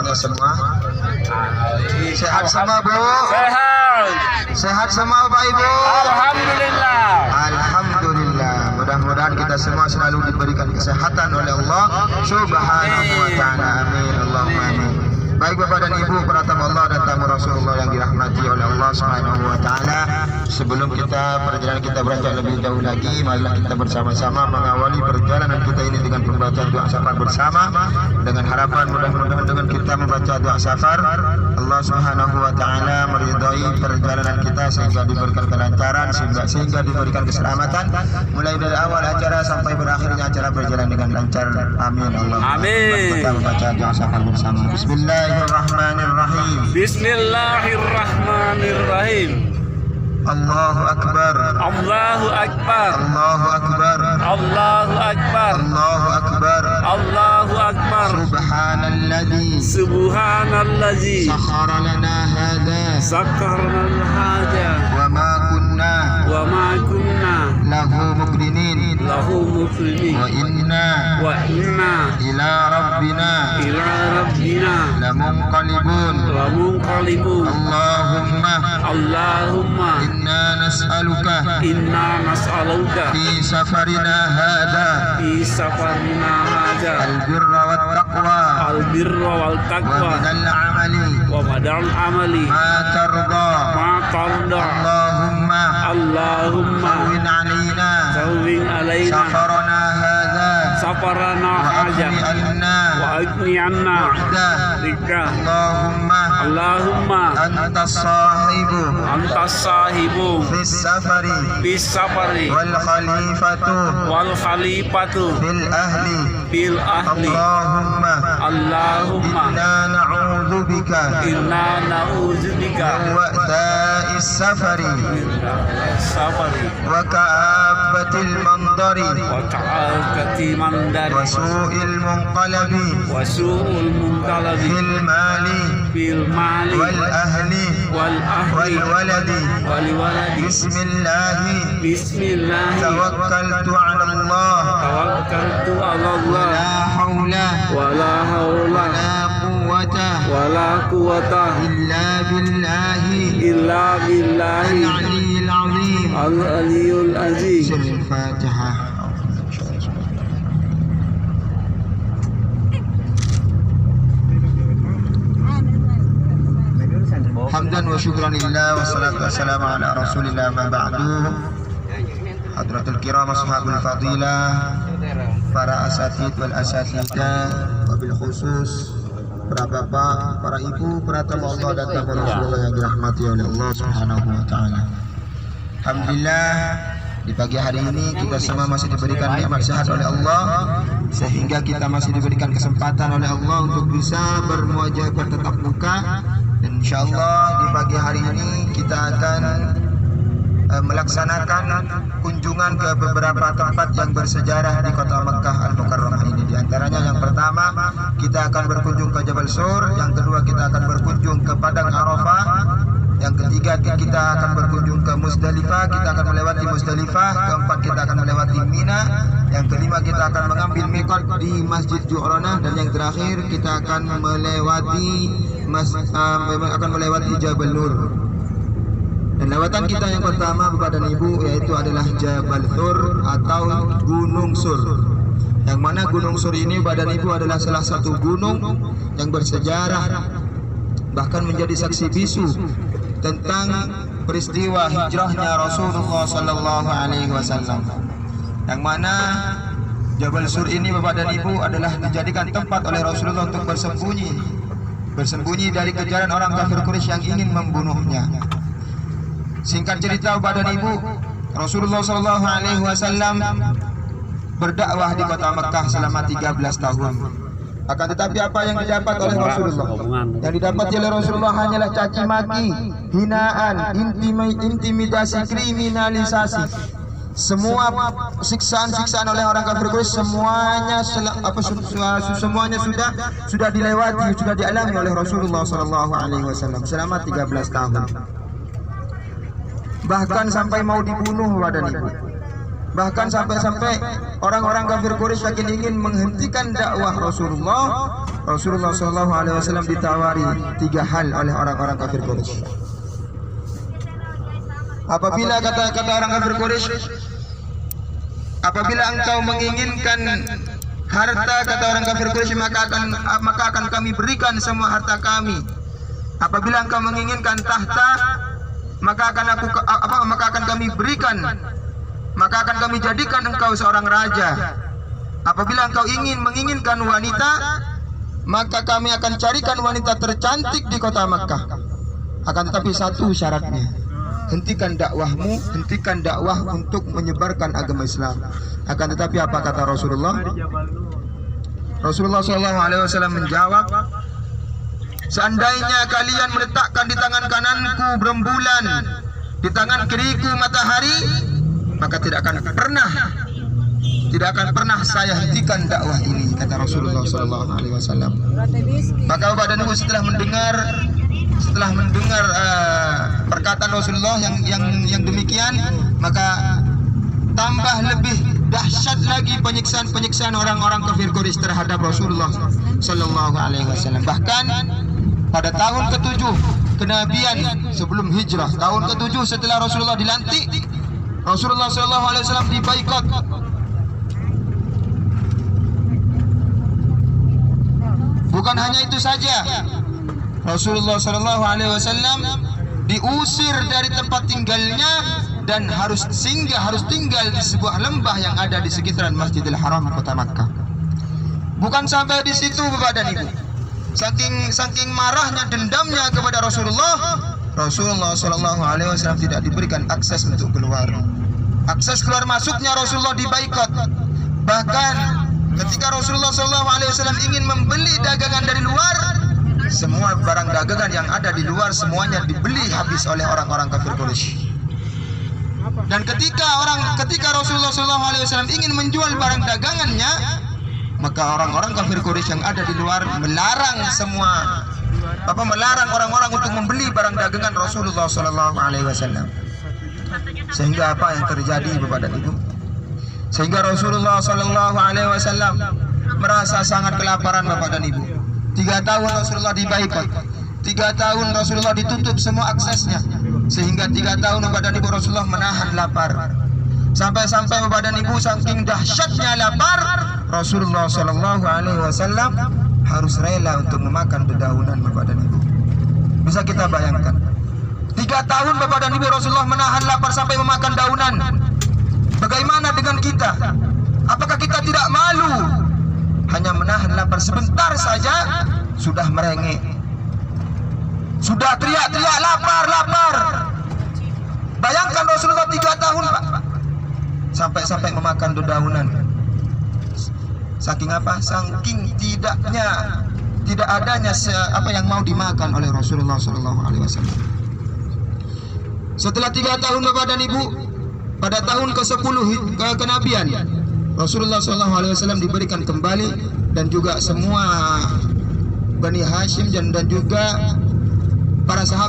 sahabatnya semua. Sehat semua Bu? Sehat. Sehat semua Bapak Ibu? Alhamdulillah. Alhamdulillah. Mudah-mudahan kita semua selalu diberikan kesehatan oleh Allah Subhanahu wa ta'ala. Amin. Allahumma amin. Baik Bapak dan Ibu, para tamu Allah dan tamu Rasulullah yang dirahmati oleh Allah Subhanahu wa ta'ala, sebelum perjalanan kita beranjak lebih jauh lagi, marilah kita bersama-sama mengawali perjalanan kita ini dengan pembacaan doa safar bersama, dengan harapan mudah-mudahan dengan kita membaca doa safar Allah Subhanahu wa ta'ala meridhai perjalanan kita sehingga diberikan kelancaran, sehingga diberikan keselamatan mulai dari awal acara sampai berakhirnya acara berjalan dengan lancar. Amin. Allah. Amin. Kita membaca doa safar bersama. Bismillahirrahmanirrahim. Bismillahirrahmanirrahim. Allahu Akbar. Allahu Akbar. Allahu Akbar. Allahu Akbar. Allahu Akbar. Allahu Akbar. Subhanalladzi sakhara lana hadha Sakarna al-haja wa ma kunna lahu muqrinin wa inna ila rabbina lamunqalibun. Allahumma inna nas'aluka fi safarina hadha albirra wat taqwa wa minal amali ma tarda. Allahumma hawwin alaina safarana hadha wa agni anna Allahumma antas sahibu bis safari wal khalifatu bil ahli. Allahumma inna na'udzu bika wa'tha'is safari wa ka'abatil mandari wa su'il munqalabi fil mali wal ahli wal waladi. Bismillah tawakkaltu 'ala Allah wala hawla wala quwwata illa billahi al-aliyyil azim. Al-Fatihah. Hamdan wa syukran lillah wa salatu wassalamu ala rasulillah ma ba'du. Hadratul kiram ashabul fadilah, para asatid wal asatidah, wabil khusus para bapak, para ibu, para tamu Allah dan tamu Rasulullah yang dirahmati oleh Allah Subhanahu wa ta'ala. Alhamdulillah, di pagi hari ini kita semua masih diberikan nikmat sehat oleh Allah, sehingga kita masih diberikan kesempatan oleh Allah untuk bisa bermuajah bertatap muka. Dan insyaallah di pagi hari ini kita akan melaksanakan kunjungan ke beberapa tempat yang bersejarah di kota Makkah Al-Mukarramah ini. Di antaranya yang pertama kita akan berkunjung ke Jabal Sur, yang kedua kita akan berkunjung ke Padang Arafah, yang ketiga kita akan berkunjung ke Musdalifah, kita akan melewati Musdalifah, keempat kita akan melewati Mina, yang kelima kita akan mengambil miqat di Masjid Ju'ranah, dan yang terakhir kita akan melewati Jabal Nur. Dan lewatan kita yang pertama Bapak dan Ibu yaitu adalah Jabal Thur atau Gunung Sur. Yang mana Gunung Sur ini Bapak dan Ibu adalah salah satu gunung yang bersejarah, bahkan menjadi saksi bisu tentang peristiwa hijrahnya Rasulullah sallallahu alaihi wasallam. Yang mana Jabal Sur ini Bapak dan Ibu adalah dijadikan tempat oleh Rasulullah untuk bersembunyi dari kejaran orang kafir Quraisy yang ingin membunuhnya. Singkat cerita Bapak dan Ibu, Rasulullah sallallahu alaihi wasallam berdakwah di kota Mekah selama 13 tahun. Akan tetapi apa yang didapat oleh Rasulullah? Yang didapat oleh Rasulullah hanyalah caci maki, hinaan, intimidasi, kriminalisasi. Semua siksaan-siksaan oleh orang kafir Quraisy semuanya sudah dilewati, sudah dialami oleh Rasulullah sallallahu alaihi wasallam selama 13 tahun. Bahkan sampai mau dibunuh Bapak dan Ibu. Bahkan sampai orang-orang kafir Quraisy saking ingin menghentikan dakwah Rasulullah, Rasulullah SAW ditawari 3 hal oleh orang-orang kafir Quraisy. Apabila kata orang kafir Quraisy, apabila engkau menginginkan harta, kata orang kafir Quraisy, maka akan kami berikan semua harta kami. Apabila engkau menginginkan tahta, maka akan kami berikan, maka akan kami jadikan engkau seorang raja. Apabila engkau menginginkan wanita, maka kami akan carikan wanita tercantik di kota Makkah. Akan tetapi satu syaratnya, hentikan dakwahmu, hentikan dakwah untuk menyebarkan agama Islam. Akan tetapi apa kata Rasulullah? Rasulullah SAW menjawab, seandainya kalian meletakkan di tangan kananku rembulan, di tangan kiriku matahari, maka tidak akan pernah saya hentikan dakwah ini, kata Rasulullah SAW. Maka Bapak dan Ibu setelah mendengar perkataan Rasulullah yang demikian, maka tambah lebih dahsyat lagi penyiksaan orang-orang kafir Quraisy terhadap Rasulullah SAW. Bahkan pada tahun ke-7 kenabian sebelum hijrah, tahun ke-7 setelah Rasulullah dilantik, Rasulullah SAW dibaikot. Bukan hanya itu saja, Rasulullah SAW diusir dari tempat tinggalnya dan harus tinggal di sebuah lembah yang ada di sekitaran Masjidil Haram kota Makkah. Bukan sampai di situ Bapak dan Ibu. Saking marahnya, dendamnya kepada Rasulullah SAW tidak diberikan akses untuk keluar. Akses keluar masuknya Rasulullah dibaikot. Bahkan ketika Rasulullah SAW ingin membeli dagangan dari luar, semua barang dagangan yang ada di luar semuanya dibeli habis oleh orang-orang kafir Quraisy. Dan ketika Rasulullah SAW ingin menjual barang dagangannya, maka orang-orang kafir Quraisy yang ada di luar melarang orang-orang untuk membeli barang dagangan Rasulullah SAW. Sehingga apa yang terjadi Bapak dan Ibu? Sehingga Rasulullah SAW merasa sangat kelaparan Bapak dan Ibu. 3 tahun Rasulullah dibaikot, 3 tahun Rasulullah ditutup semua aksesnya, sehingga 3 tahun Bapak dan Ibu Rasulullah menahan lapar. Sampai-sampai Bapak dan Ibu saking dahsyatnya lapar, Rasulullah SAW harus rela untuk memakan dedaunan Bapak dan Ibu. Bisa kita bayangkan, 3 tahun Bapak dan Ibu Rasulullah menahan lapar sampai memakan daunan. Bagaimana dengan kita? Apakah kita tidak malu? Hanya menahan lapar sebentar saja sudah merengek, sudah teriak-teriak lapar. Bayangkan Rasulullah 3 tahun Pak, sampai memakan dedaunan. Saking apa? Saking tidak adanya apa yang mau dimakan oleh Rasulullah SAW. Setelah 3 tahun Bapak dan Ibu, pada tahun ke-10 kenabian, Rasulullah SAW diberikan kembali, dan juga semua Bani Hashim dan juga para sahabat